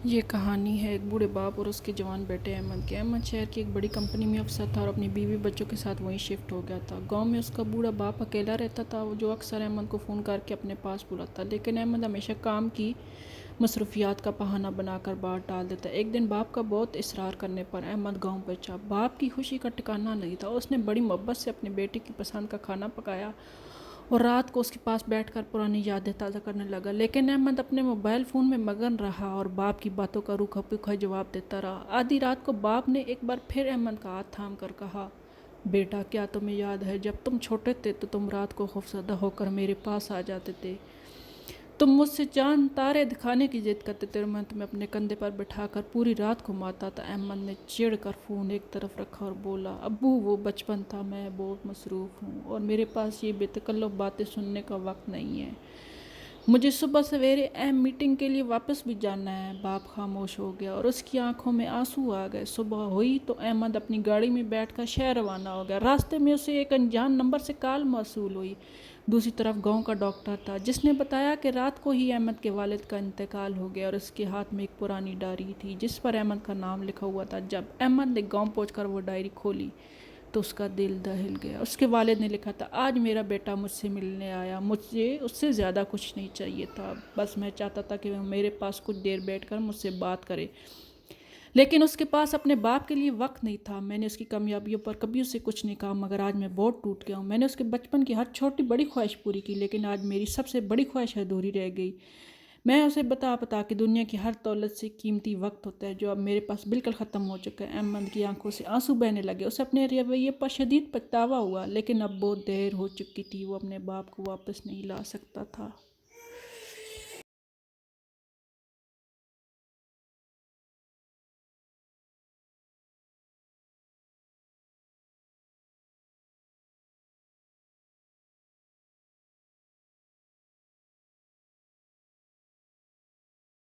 یہ کہانی ہے ایک بوڑھے باپ اور اس کے جوان بیٹے احمد کی۔ احمد شہر کی ایک بڑی کمپنی میں افسر تھا اور اپنی بیوی بچوں کے ساتھ وہیں شفٹ ہو گیا تھا۔ گاؤں میں اس کا بوڑھا باپ اکیلا رہتا تھا جو اکثر احمد کو فون کر کے اپنے پاس بلاتا، لیکن احمد ہمیشہ کام کی مصروفیات کا بہانہ بنا کر بات ٹال دیتا۔ ایک دن باپ کا بہت اصرار کرنے پر احمد گاؤں پہنچا۔ باپ کی خوشی کا ٹھکانہ نہیں تھا۔ اس نے بڑی محبت سے اپنے بیٹے کی پسند کا کھانا پکایا اور رات کو اس کے پاس بیٹھ کر پرانی یادیں تازہ کرنے لگا، لیکن احمد اپنے موبائل فون میں مگن رہا اور باپ کی باتوں کا روکھا پکھا جواب دیتا رہا۔ آدھی رات کو باپ نے ایک بار پھر احمد کا ہاتھ تھام کر کہا، بیٹا کیا تمہیں یاد ہے جب تم چھوٹے تھے تو تم رات کو خوفزدہ ہو کر میرے پاس آ جاتے تھے، تم مجھ سے چاند تارے دکھانے کی ضد کرتے تھے اور میں تمہیں اپنے کندھے پر بٹھا کر پوری رات گھماتا تھا۔ احمد نے چڑ کر فون ایک طرف رکھا اور بولا، ابو وہ بچپن تھا، میں بہت مصروف ہوں اور میرے پاس یہ بے تکلف باتیں سننے کا وقت نہیں ہے، مجھے صبح سویرے اہم میٹنگ کے لیے واپس بھی جانا ہے۔ باپ خاموش ہو گیا اور اس کی آنکھوں میں آنسو آ گئے۔ صبح ہوئی تو احمد اپنی گاڑی میں بیٹھ کر شہر روانہ ہو گیا۔ راستے میں اسے ایک انجان نمبر سے کال موصول ہوئی۔ دوسری طرف گاؤں کا ڈاکٹر تھا جس نے بتایا کہ رات کو ہی احمد کے والد کا انتقال ہو گیا اور اس کے ہاتھ میں ایک پرانی ڈائری تھی جس پر احمد کا نام لکھا ہوا تھا۔ جب احمد نے گاؤں پہنچ کر وہ ڈائری کھولی تو اس کا دل دہل گیا۔ اس کے والد نے لکھا تھا، آج میرا بیٹا مجھ سے ملنے آیا، مجھے اس سے زیادہ کچھ نہیں چاہیے تھا، بس میں چاہتا تھا کہ وہ میرے پاس کچھ دیر بیٹھ کر مجھ سے بات کرے، لیکن اس کے پاس اپنے باپ کے لیے وقت نہیں تھا۔ میں نے اس کی کامیابیوں پر کبھی اسے کچھ نہیں کہا، مگر آج میں بہت ٹوٹ گیا ہوں۔ میں نے اس کے بچپن کی ہر چھوٹی بڑی خواہش پوری کی، لیکن آج میری سب سے بڑی خواہش ادھوری رہ گئی۔ میں اسے بتا کہ دنیا کی ہر دولت سے قیمتی وقت ہوتا ہے جو اب میرے پاس بالکل ختم ہو چکا ہے۔ احمد کی آنکھوں سے آنسو بہنے لگے۔ اسے اپنے رویے پر شدید پچھتاوا ہوا، لیکن اب بہت دیر ہو چکی تھی، وہ اپنے باپ کو واپس نہیں لا سکتا تھا۔